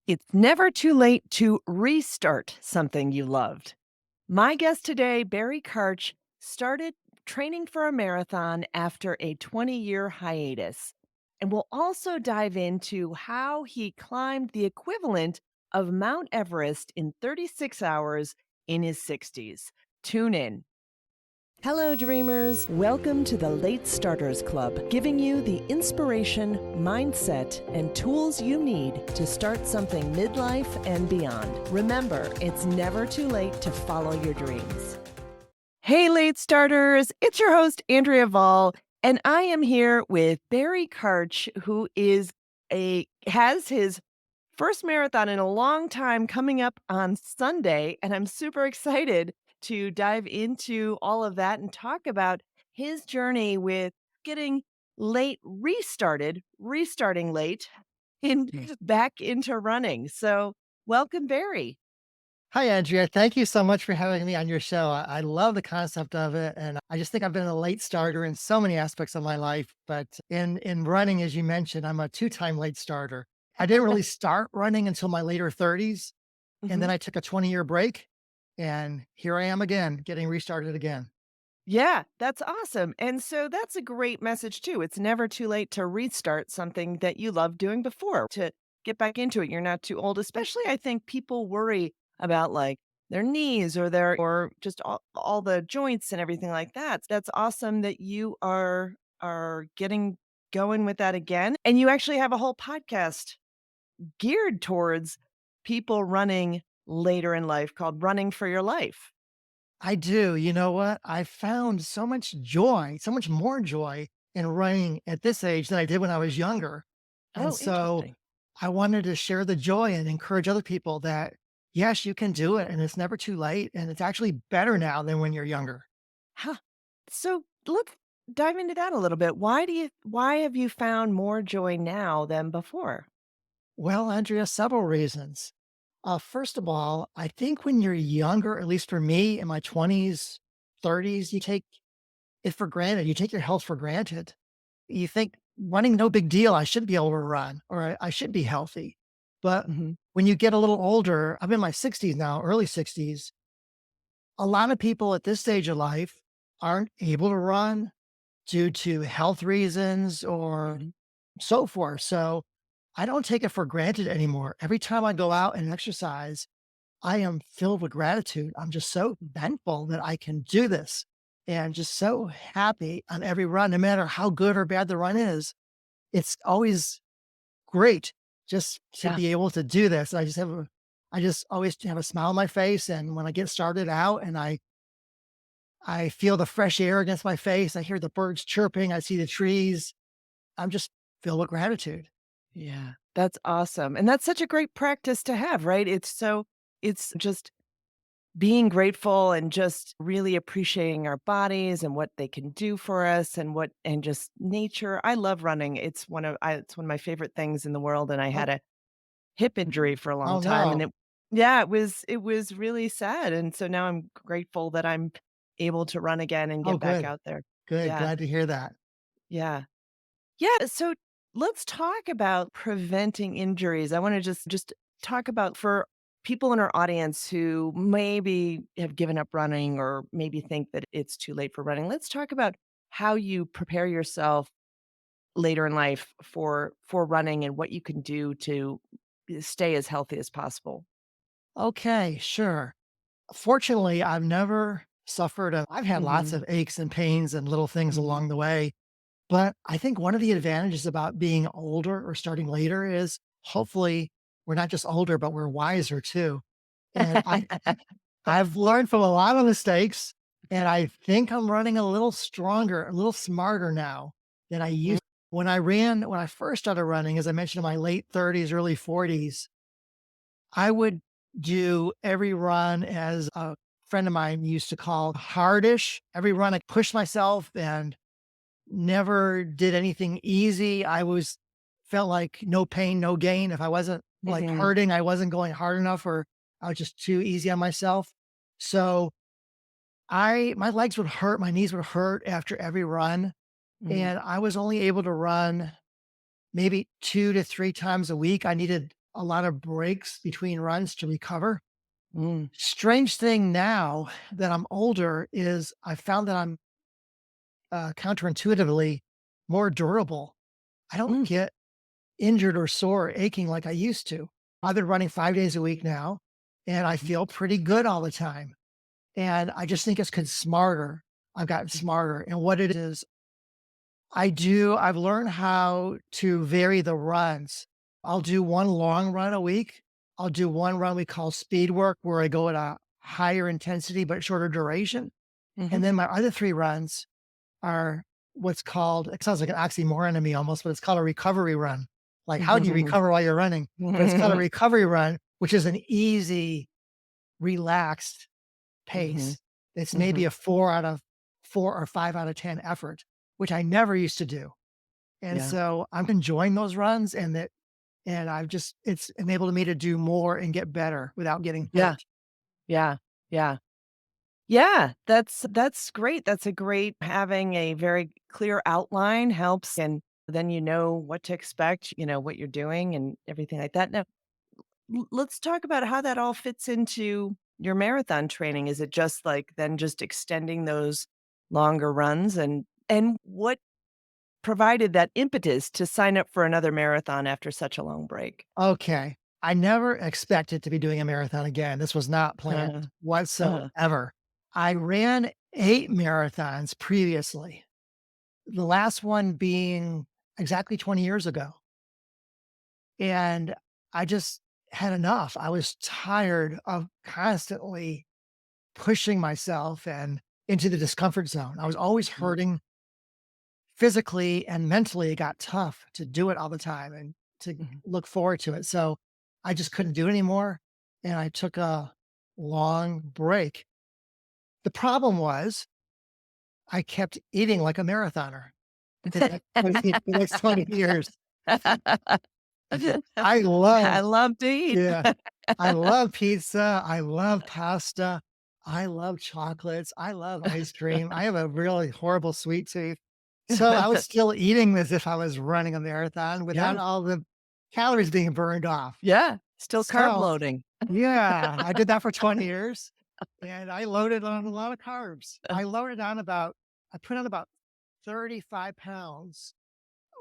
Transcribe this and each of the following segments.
It's never too late to restart something you loved. My guest today, Barry Karch, started training for a marathon after a 20-year hiatus. And we'll also dive into how he climbed the equivalent of Mount Everest in 36 hours in his 60s. Tune in. Hello, dreamers. Welcome to the Late Starters Club, giving you the inspiration, mindset, and tools you need to start something midlife and beyond. Remember, it's never too late to follow your dreams. Hey, Late Starters. It's your host, Andrea Vall, and I am here with Barry Karch, who has his first marathon in a long time coming up on Sunday, and I'm super excited to dive into all of that and talk about his journey with getting restarting late and back into running. So, welcome, Barry. Hi, Andrea. Thank you so much for having me on your show. I love the concept of it. And I just think I've been a late starter in so many aspects of my life. But in running, as you mentioned, I'm a two-time late starter. I didn't really start running until my later 30s. And then Mhm. I took a 20-year break. And here I am again, getting restarted again. Yeah, that's awesome. And so that's a great message too. It's never too late to restart something that you loved doing before, to get back into it. You're not too old, especially I think people worry about like their knees or or just all the joints and everything like that. That's awesome that you are getting going with that again. And you actually have a whole podcast geared towards people running later in life called Running for Your Life. I do. You know what? I found so much joy, so much more joy in running at this age than I did when I was younger. And Oh, so interesting. I wanted to share the joy and encourage other people that, yes, you can do it and it's never too late. And it's actually better now than when you're younger. Huh. So let's dive into that a little bit. Why have you found more joy now than before? Well, Andrea, several reasons. First of all, I think when you're younger, at least for me in my 20s, 30s, you take it for granted. You take your health for granted. You think running, no big deal. I should be able to run or I should be healthy. But Mhm. when you get a little older, I'm in my 60s now, early 60s. A lot of people at this stage of life aren't able to run due to health reasons or Mhm. so forth. So I don't take it for granted anymore. Every time I go out and exercise, I am filled with gratitude. I'm just so thankful that I can do this and just so happy on every run, no matter how good or bad the run is. It's always great just to Yeah. be able to do this. I just always have a smile on my face. And when I get started out and I feel the fresh air against my face, I hear the birds chirping, I see the trees, I'm just filled with gratitude. Yeah. That's awesome. And that's such a great practice to have, right? It's just being grateful and just really appreciating our bodies and what they can do for us and just nature. I love running. It's one of my favorite things in the world, and I Oh, had a hip injury for a long oh time, and no. it was really sad, and so now I'm grateful that I'm able to run again and Oh, get back good. out there. Good. Yeah, Glad to hear that. yeah. Yeah, so let's talk about preventing injuries. I wanna just talk about for people in our audience who maybe have given up running or maybe think that it's too late for running. Let's talk about how you prepare yourself later in life for running and what you can do to stay as healthy as possible. Okay, sure. Fortunately, I've never I've had lots Mhm, of aches and pains and little things mhm. along the way. But I think one of the advantages about being older or starting later is hopefully we're not just older, but we're wiser too. And I've learned from a lot of mistakes, and I think I'm running a little stronger, a little smarter now than I Mm, used. When I first started running, as I mentioned in my late 30s, early 40s, I would do every run as a friend of mine used to call hardish. Every run I pushed myself and never did anything easy. I was felt like no pain, no gain. If I wasn't like mhm, hurting, I wasn't going hard enough or I was just too easy on myself. So my legs would hurt, my knees would hurt after every run. mhm. And I was only able to run maybe 2 to 3 times a week. I needed a lot of breaks between runs to recover. Mm, Strange thing now that I'm older is I found that I'm counterintuitively more durable. I don't mm, get injured or sore or aching like I used to. I've been running 5 days a week now, and I mhm, feel pretty good all the time. And I just think it's 'cause smarter. I've gotten mhm, smarter. And what it is, I've learned how to vary the runs. I'll do one long run a week. I'll do one run we call speed work, where I go at a higher intensity but shorter duration. mhm, And then my other 3 runs are what's called, it sounds like an oxymoron to me almost, but it's called a recovery run. Like, how do you mhm, recover while you're running? But it's called a recovery run, which is an easy, relaxed mhm, pace. It's maybe mhm. a 4 out of 4 or 5 out of 10 effort, which I never used to do. And Yeah, so I'm enjoying those runs, and I've just it's enabled me to do more and get better without getting yeah, hurt. yeah, yeah. Yeah, that's great. That's a great having a very clear outline helps, and then you know what to expect, you know, what you're doing and everything like that. Now, let's talk about how that all fits into your marathon training. Is it just like then just extending those longer runs and what provided that impetus to sign up for another marathon after such a long break? Okay. I never expected to be doing a marathon again. This was not planned Uh, uh, whatsoever. I ran 8 marathons previously, the last one being exactly 20 years ago. And I just had enough. I was tired of constantly pushing myself and into the discomfort zone. I was always mhm, hurting physically and mentally. It got tough to do it all the time and to mhm. look forward to it. So I just couldn't do it anymore. And I took a long break. The problem was I kept eating like a marathoner for the next 20 years. I I love love to eat. Yeah. I love pizza, I love pasta, I love chocolates, I love ice cream. I have a really horrible sweet tooth. So I was still eating as if I was running a marathon without Yeah, all the calories being burned off. yeah, still carb So, loading. yeah, I did that for 20 years, and I loaded on a lot of carbs. I put on about 35 pounds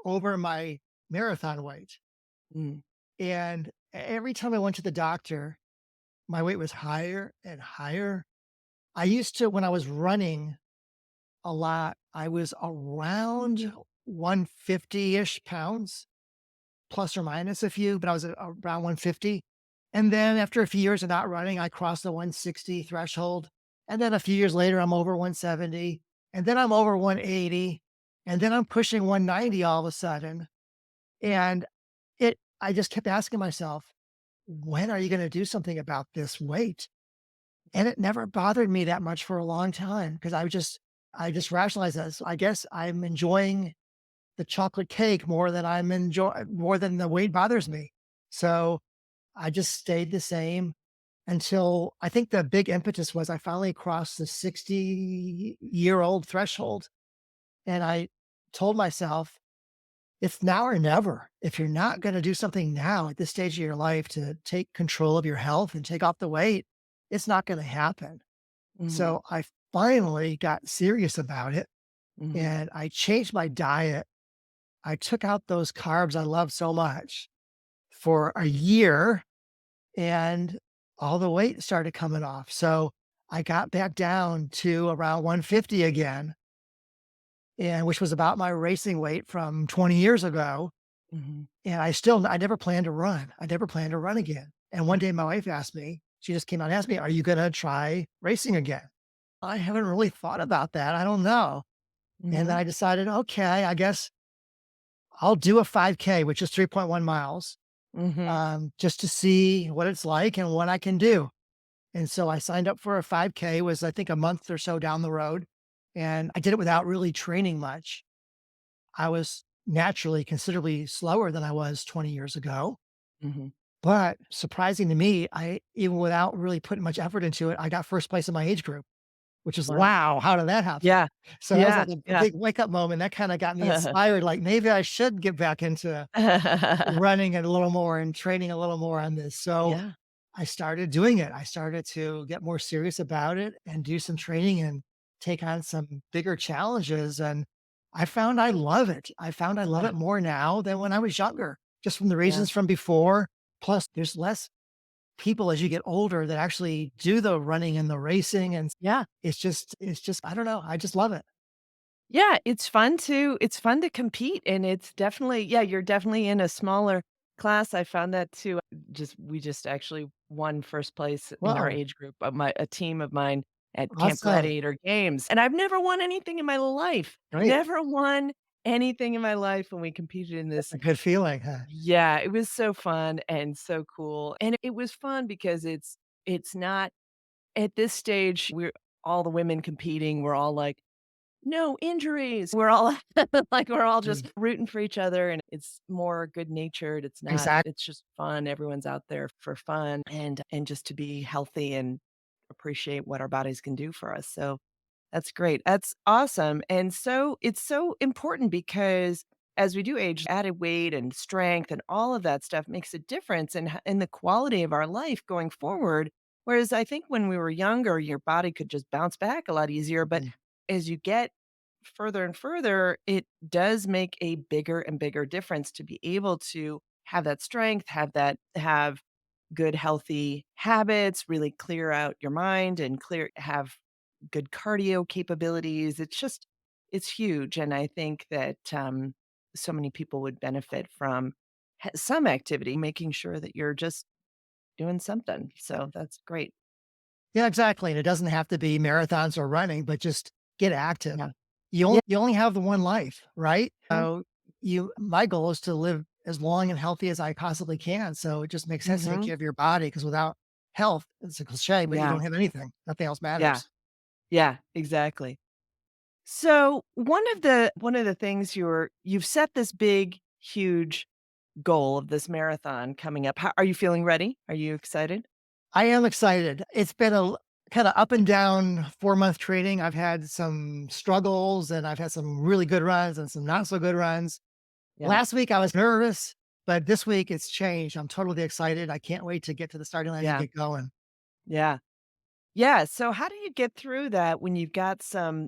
over my marathon weight, Mm, and every time I went to the doctor, my weight was higher and higher. I used to, when I was running a lot, I was around 150-ish pounds, plus or minus a few, but I was at around 150. And then after a few years of not running, I crossed the 160 threshold. And then a few years later, I'm over 170. And then I'm over 180. And then I'm pushing 190 all of a sudden. And I just kept asking myself, when are you going to do something about this weight? And it never bothered me that much for a long time because I just rationalized this. I guess I'm enjoying the chocolate cake more than the weight bothers me. So I just stayed the same until I think the big impetus was I finally crossed the 60-year-old threshold. And I told myself, it's now or never. If you're not going to do something now at this stage of your life to take control of your health and take off the weight, it's not going to happen. mhm, So I finally got serious about it mhm. and I changed my diet. I took out those carbs I love so much for a year and all the weight started coming off. So I got back down to around 150 again, and which was about my racing weight from 20 years ago. Mhm. And I never planned to run. I never planned to run again. And one day my wife asked me, she just came out and asked me, are you going to try racing again? I haven't really thought about that. I don't know. And then Mhm. I decided, okay, I guess I'll do a 5K, which is 3.1 miles, Mhm. just to see what it's like and what I can do. And so I signed up for a 5K, was I think a month or so down the road. And I did it without really training much. I was naturally considerably slower than I was 20 years ago. Mhm. But surprising to me, even without really putting much effort into it, I got first place in my age group. which is, Wow. wow, how did that happen? Yeah. So that was Yeah. like a Yeah. big wake up moment that kind of got me inspired. Like maybe I should get back into running it a little more and training a little more on this. So Yeah. I started doing it. I started to get more serious about it and do some training and take on some bigger challenges. And I found I love it. I found I love Yeah. it more now than when I was younger, just from the Yeah. reasons from before. Plus, there's less people as you get older that actually do the running and the racing. And Yeah. I don't know. I just love it. Yeah, it's fun to compete, and it's definitely yeah, you're definitely in a smaller class. I found that too. We just actually won 1st place in our Whoa. age group of a team of mine at Camp Awesome. Gladiator Games, and I've never won anything in my life. Great. Never won anything in my life when we competed in That's this. a good feeling, huh? Yeah, it was so fun and so cool, and it was fun because it's not at this stage, we're all the women competing, we're all like no injuries. We're all we're all Mm. just rooting for each other, and it's more good-natured. Exactly. It's just fun. Everyone's out there for fun and just to be healthy and appreciate what our bodies can do for us. So that's great. That's awesome. And so it's so important because as we do age, added weight and strength and all of that stuff makes a difference in the quality of our life going forward. Whereas I think when we were younger, your body could just bounce back a lot easier. But as you get further and further, it does make a bigger and bigger difference to be able to have that strength, have good healthy habits, really clear out your mind and have good cardio capabilities. It's huge, and I think that, so many people would benefit from some activity, making sure that you're just doing something. So that's great. Yeah, exactly, and it doesn't have to be marathons or running, but just get active. Yeah. You Yeah. only have the one life, right? Mhm. So, you my goal is to live as long and healthy as I possibly can, so it just makes sense to take Mhm. care of your body because without health, it's a cliche, but you Yeah. don't have anything. Nothing else Yeah. matters. Yeah, exactly. So, one of the things you've set this big, huge goal of this marathon coming up. How are you feeling ready? Are you excited? I am excited. It's been a kinda up and down 4-month training. I've had some struggles, and I've had some really good runs and some not so good runs. Yeah. Last week, I was nervous, but this week it's changed. I'm totally excited. I can't wait to get to the starting line and Yeah. get going. Yeah. Yeah, so how do you get through that when you've had some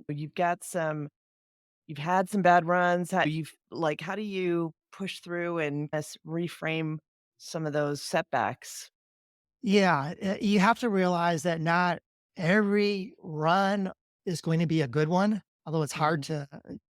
bad runs? How do you push through and reframe some of those setbacks? Yeah, you have to realize that not every run is going to be a good one, although it's hard Mhm. to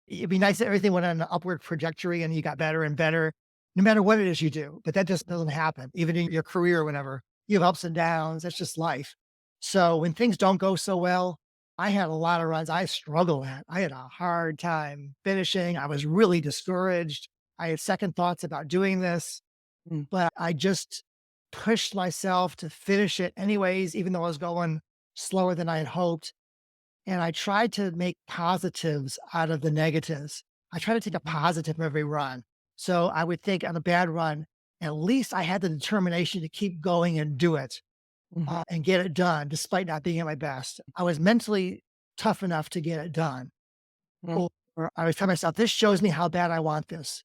it'd be nice if everything went on an upward trajectory and you got better and better, no matter what it is you do, but that just doesn't happen. Even in your career, whenever you have ups and downs, that's just life. So when things don't go so well, I had a lot of runs I struggle at. I had a hard time finishing. I was really discouraged. I had second thoughts about doing this. Mm, But I just pushed myself to finish it anyways, even though I was going slower than I had hoped. And I tried to make positives out of the negatives. I try to take a mhm, positive every run. So I would think on a bad run, at least I had the determination to keep going and do it mhm, and get it done, despite not being at my best. I was mentally tough enough to get it done. mm, Or I would tell myself, "This shows me how bad I want this."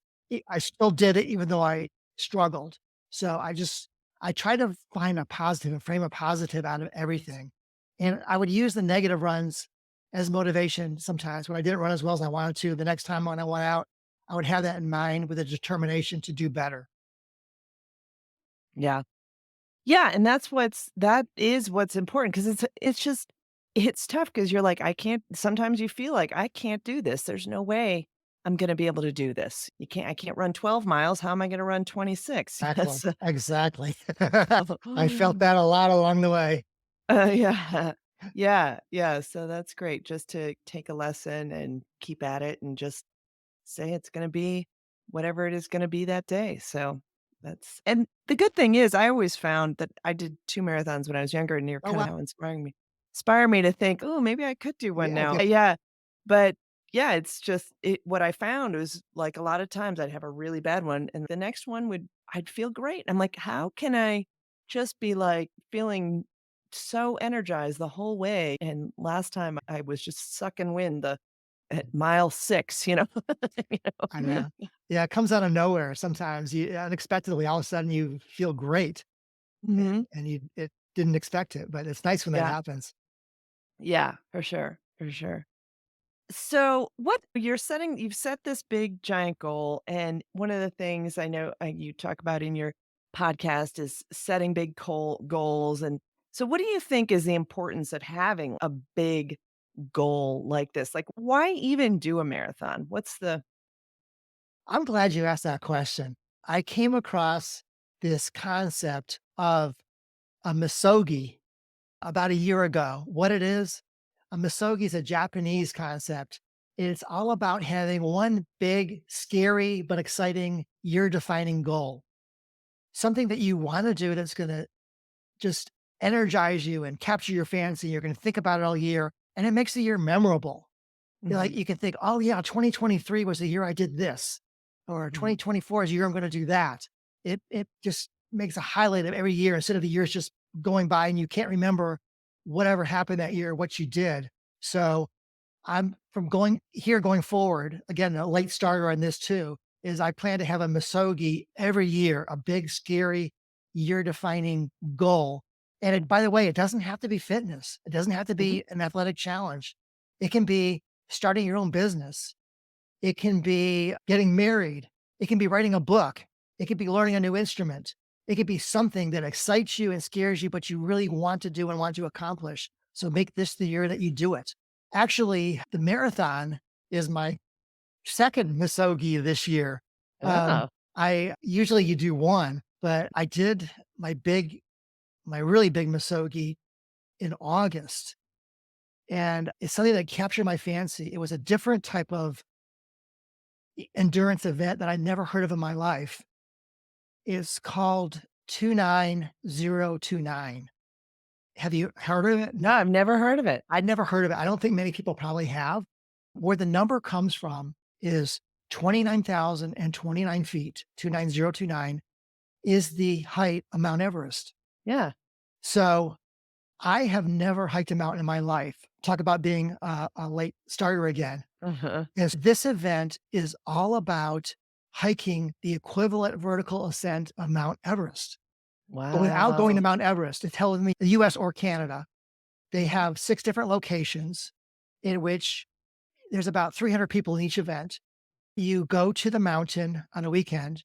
I still did it even though I struggled. So I try to find a positive and frame a positive out of everything. And I would use the negative runs as motivation sometimes when I didn't run as well as I wanted to. The next time when I went out, I would have that in mind with a determination to do better. yeah. Yeah, and that is what's important because it's tough because 'cause you're like, "I can't" sometimes you feel like, "I can't do this. There's no way I'm gonna be able to do this. I can't run 12 miles. How am I gonna run 26?" Exactly. Yes. Exactly. I felt that a lot along the way. Yeah. Yeah, yeah, so that's great just to take a lesson and keep at it and just say it's gonna be whatever it is gonna be that day, so that's and the good thing is I always found that I did 2 marathons when I was younger, and you're Oh, kinda wow. now inspire me to think, "Oh, maybe I could do one Yeah. now." Yeah, but, yeah, it's just what I found was, like, a lot of times I'd have a really bad one, and the next one I'd feel great. I'm like, "How can I just be, like, feeling so energized the whole way, and last time I was just sucking wind at mile 6, you know? You I know? know. Yeah, it comes out of nowhere sometimes. You unexpectedly, all of a sudden, you feel great, Mhm. and you it didn't expect it, but it's nice when that Yeah. happens. Yeah, for sure, for sure. So, what you've set this big giant goal, and one of the things I know you talk about in your podcast is setting big goals. And so, what do you think is the importance of having a big goal like this? Like, why even do a marathon? What's the I'm glad you asked that question. I came across this concept of a misogi about a year ago. What it is, a misogi is a Japanese concept. It's all about having one big, scary, but exciting year defining goal. Something that you want to do that's going to just energize you and capture your fancy. You're going to think about it all year, and it makes the year memorable. You're like, Mhm, you can think, oh, yeah, 2023 was the year I did this, or mhm, 2024 is the year I'm going to do that. It just makes a highlight of every year instead of the years just going by and you can't remember whatever happened that year, what you did. So I'm from going here going forward, again, a late starter on this too, is I plan to have a Misogi every year, a big, scary, year defining goal. And by the way, it doesn't have to be fitness. It doesn't have to mhm, be an athletic challenge. It can be starting your own business. It can be getting married. It can be writing a book. It could be learning a new instrument. It could be something that excites you and scares you, but you really want to do and want to accomplish. So make this the year that you do it. Actually, the marathon is my second Misogi this year. oh, I usually you do one, but I did my big, my really big Misogi in August. And it's something that captured my fancy. It was a different type of endurance event that I'd never heard of in my life. It's called 29029. Have you heard of it? no, I've never heard of it. I'd never heard of it. I don't think many people probably have. Where the number comes from is 29,029 feet, 29029 is the height of Mount Everest. Yeah. So I have never hiked a mountain in my life. Talk about being a late starter again. Uh-huh. Is this event is all about hiking the equivalent vertical ascent of Mount Everest. But without going to Wow. Mount Everest, it's held in the US or Canada. They Mhm. have 6 different locations in which there's about 300 people in each event. You go to the mountain on a weekend.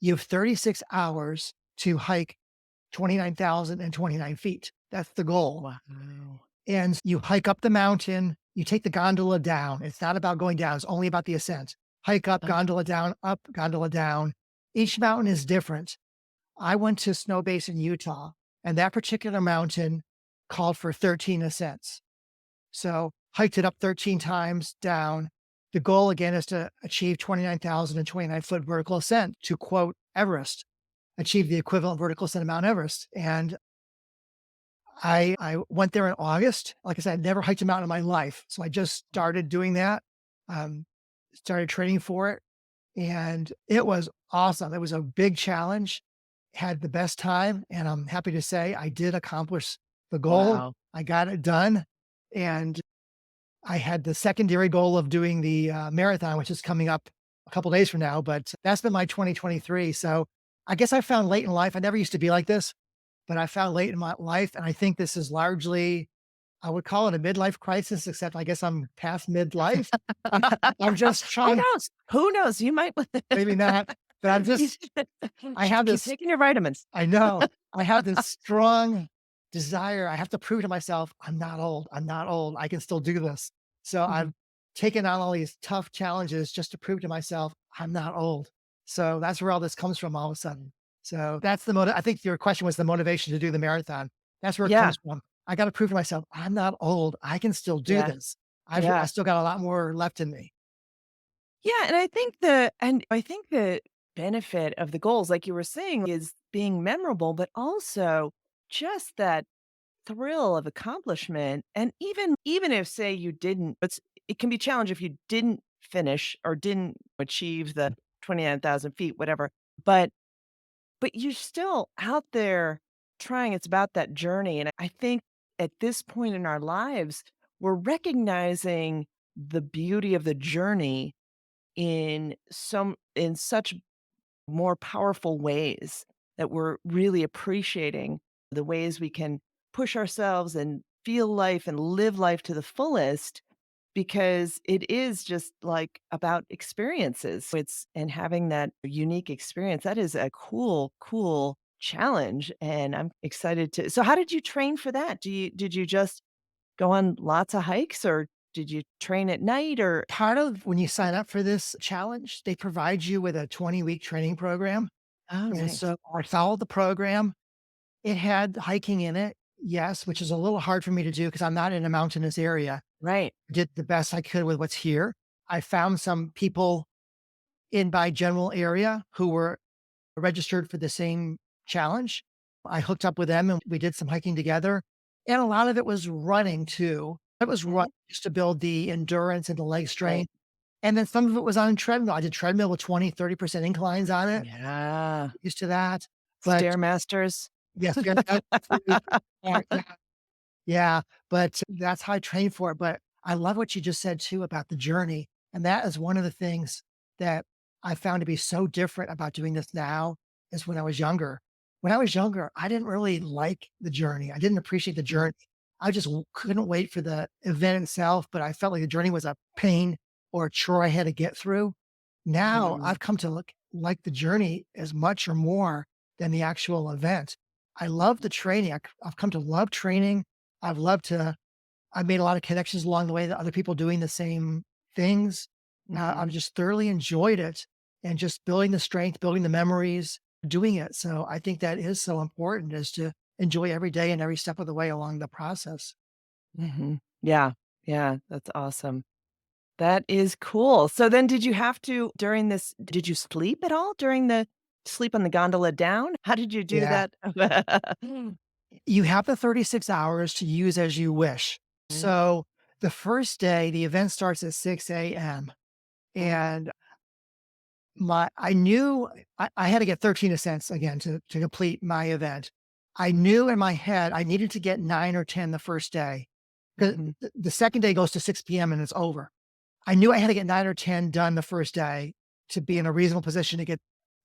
You have 36 hours to hike 29,029 feet. That's the goal. Wow. And you hike up the mountain, you take the gondola down. It's not about going down, it's only about the ascent. Hike up, gondola down. Each mountain is different. I went to Snow Basin, Utah, and that particular mountain called for 13 ascents. So hiked it up 13 times down. The goal again is to achieve 29,029-foot vertical ascent, to quote Everest, achieve the equivalent vertical ascent of Mount Everest. And I went there in August. Like I said, I'd never hiked a mountain in my life. So I just started doing that, um, started training for it. And it was awesome. It was a big challenge, had the best time. And I'm happy to say I did accomplish the goal. Wow. I got it done. And I had the secondary goal of doing the marathon, which is coming up a couple days from now. But that's been my 2023. So I guess I found late in life, I never used to be like this, but I found late in my life. And I think this is largely, I would call it a midlife crisis, except I guess I'm past midlife. I'm just Who trying, knows? Who knows? You might maybe not, but I'm you just, I should have keep this, taking your vitamins. I know, I have this strong desire. I have to prove to myself, I'm not old. I'm not old. I can still do this. So I've Mhm. taken on all these tough challenges just to prove to myself, I'm not old. So that's where all this comes from all of a sudden. So that's the motive. I think your question was the motivation to do the marathon. That's where it Yeah, comes from. I got to prove to myself, I'm not old. I can still do yeah, this. I yeah. still got a lot more left in me. Yeah, and I think the benefit of the goals, like you were saying, is being memorable, but also just that thrill of accomplishment. And even if, say, you didn't, it can be challenging if you didn't finish or didn't achieve the 29,000 feet, whatever. But you're still out there trying. It's about that journey, and I think at this point in our lives, we're recognizing the beauty of the journey in such more powerful ways that we're really appreciating the ways we can push ourselves and feel life and live life to the fullest because it is just like about experiences. It's and having that unique experience. That is a cool, cool challenge. And I'm excited to. So, how did you train for that? Did you just go on lots of hikes or did you train at night or Part of when you sign up for this challenge, they provide you with a 20-week training program. oh And nice. so I followed the program. It had hiking in it, yes, which is a little hard for me to do because I'm not in a mountainous area. Right. Did the best I could with what's here. I found some people in my general area who were registered for the same challenge. I hooked up with them and we did some hiking together. And a lot of it was running too. It was run Mhm. just to build the endurance and the leg Right. strength. And then some of it was on treadmill. I did treadmill with 20-30% inclines on it. Yeah. Used to that. But Stairmasters. yes, yeah, yeah. Yeah, but that's how I train for it, but I love what you just said too about the journey, and that is one of the things that I found to be so different about doing this now is when I was younger. When I was younger, I didn't really like the journey. I didn't appreciate the Mhm, journey. I just couldn't wait for the event itself, but I felt like the journey was a pain or a chore I had to get through. Now mhm, I've come to look like the journey as much or more than the actual event. I love the training. I've come to love training. I've loved to I've made a lot of connections along the way that other people doing the same things. mhm, I've just thoroughly enjoyed it and just building the strength, building the memories, doing it. So I think that is so important is to enjoy every day and every step of the way along the process. mhm. Yeah, yeah, that's awesome. That is cool. So then did you have to during this did you sleep at all during the sleep on the gondola down? How did you do Yeah. that? Mm. You have the 36 hours to use as you wish. Mhm, So the first day, the event starts at 6 a.m. mhm, And I knew I had to get 13 ascents again to complete my event. I knew in my head I needed to get 9 or 10 the first day, 'cause mhm. the second day goes to 6 p.m. and it's over. I knew I had to get 9 or 10 done the first day to be in a reasonable position to get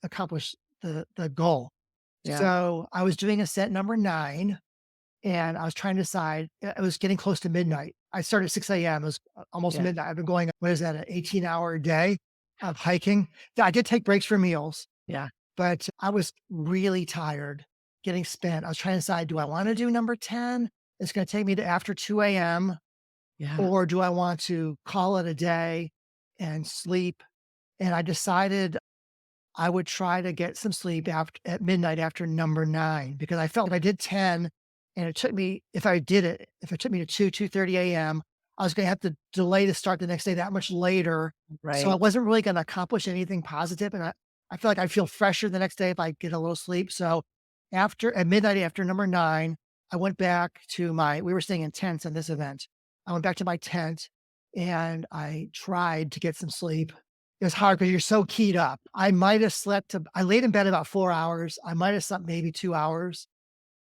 accomplish the goal. Yeah, So, I was doing ascent number 9 and I was trying to decide. It was getting close to midnight. I started at 6 a.m. It was almost yeah, midnight. I've been going, what is that, an 18-hour day of hiking? I did take breaks for meals, yeah, but I was really tired, getting spent. I was trying to decide, do I want to do number 10? It's going to take me to after 2 a.m. yeah, Or do I want to call it a day and sleep? And I decided I would try to get some sleep after at midnight after number 9 because I felt if I did 10 and it took me if it took me to 2:30 AM, I was gonna have to delay to start the next day that much later. So I right. wasn't really gonna accomplish anything positive, and I feel like I'd feel fresher the next day if I get a little sleep. So after at midnight after number 9, I went back to my we were staying in tents in this event. I went back to my tent and I tried to get some sleep. It was hard because 'cause you're so keyed up. I laid in bed about 4 hours. I might have slept maybe 2 hours,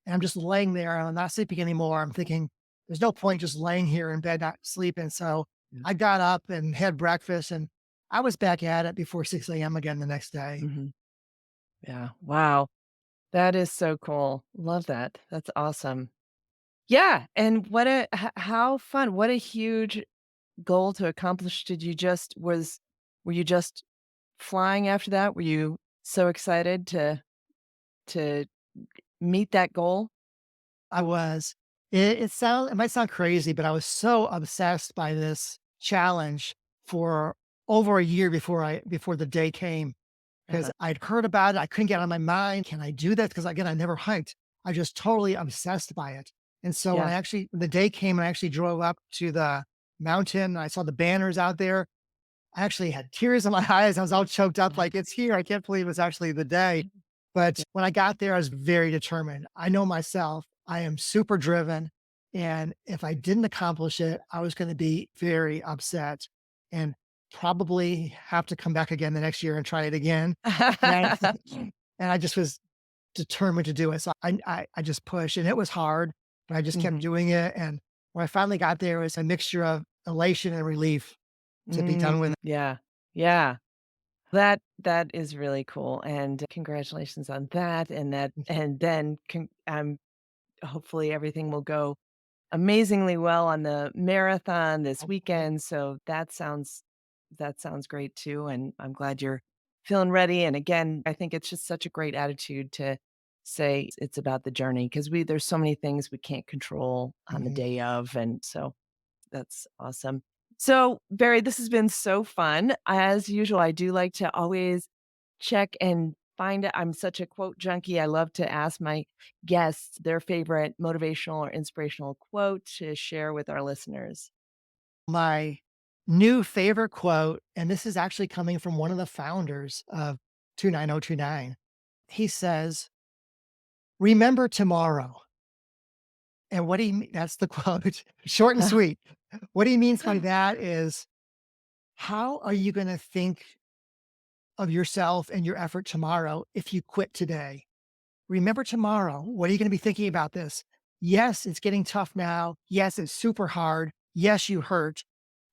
and I'm just laying there, and I'm not sleeping anymore. I'm thinking, "There's no point just laying here in bed not sleeping." So, Yeah, I got up and had breakfast, and I was back at it before 6 a.m. again the next day. mhm, yeah, wow. That is so cool. Love that. That's awesome. Yeah, and what a how fun. What a huge goal to accomplish. Did you just was were you just flying after that? Were you so excited to meet that goal? I was. It might sound crazy, but I was so obsessed by this challenge for over a year before the day came. 'Cause Uh-huh. I'd heard about it, I couldn't get it out of my mind, "Can I do that?" Because again, I never hiked. I just totally obsessed by it, and so Yeah. when the day came and I actually drove up to the mountain, I saw the banners out there, I actually had tears in my eyes, I was all choked up like, "It's here, I can't believe it's actually the day." But Yeah. when I got there, I was very determined. I know myself, I am super driven, and if I didn't accomplish it, I was gonna be very upset and probably have to come back again the next year and try it again. And I and I just was determined to do it. So I just pushed and it was hard. but I just kept Mhm. doing it. And when I finally got there, it was a mixture of elation and relief to be done with it. Yeah. Yeah. That is really cool, and congratulations on that, and then hopefully everything will go amazingly well on the marathon this Hopefully. weekend, so that sounds great too, and I'm glad you're feeling ready, and again, I think it's just such a great attitude to say it's about the journey because there's so many things we can't control on the Mhm. day of, and so that's awesome. So, Barry, this has been so fun. As usual, I do like to always check and find I'm such a quote junkie. I love to ask my guests their favorite motivational or inspirational quote to share with our listeners. My new favorite quote, and this is actually coming from one of the founders of 29029. He says, "Remember tomorrow." And what that's the quote, short and sweet. What he means by that is, how are you going to think of yourself and your effort tomorrow if you quit today? Remember tomorrow. What are you going to be thinking about this? Yes, it's getting tough now. Yes, it's super hard. Yes, you hurt.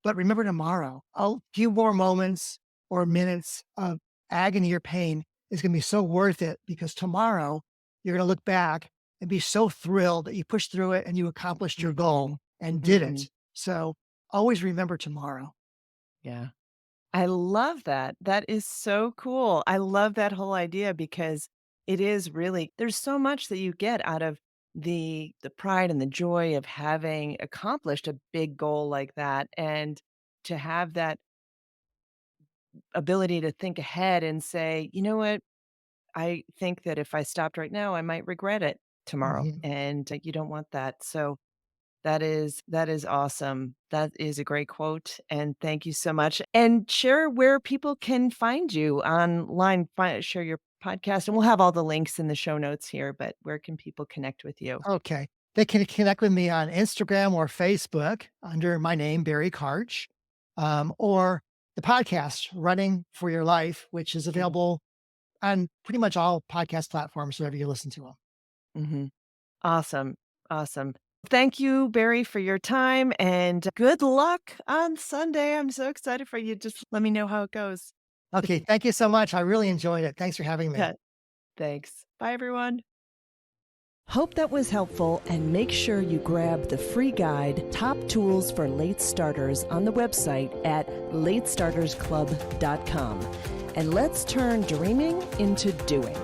But remember tomorrow, a few more moments or minutes of agony or pain is going to be so worth it because tomorrow you're going to look back and be so thrilled that you pushed through it and you accomplished your goal Mhm. and did Mhm. it. So always remember tomorrow. Yeah. I love that. That is so cool. I love that whole idea because it is really there's so much that you get out of the pride and the joy of having accomplished a big goal like that and to have that ability to think ahead and say, "You know what? I think that if I stopped right now, I might regret it tomorrow." Mhm. And you don't want that. So that is awesome. That is a great quote, and thank you so much. And share where people can find you online, share your podcast, and we'll have all the links in the show notes here, but where can people connect with you? Okay. They can connect with me on Instagram or Facebook under my name, Barry Karch, or the podcast, Running for Your Life, which is Mhm, available on pretty much all podcast platforms, wherever you listen to them. mhm. Awesome, awesome. Thank you, Barry, for your time, and good luck on Sunday. I'm so excited for you. Just let me know how it goes. Okay. Thank you so much. I really enjoyed it. Thanks for having me. Yeah, thanks. Bye, everyone. Hope that was helpful, and make sure you grab the free guide, Top Tools for Late Starters, on the website at latestartersclub.com. And let's turn dreaming into doing.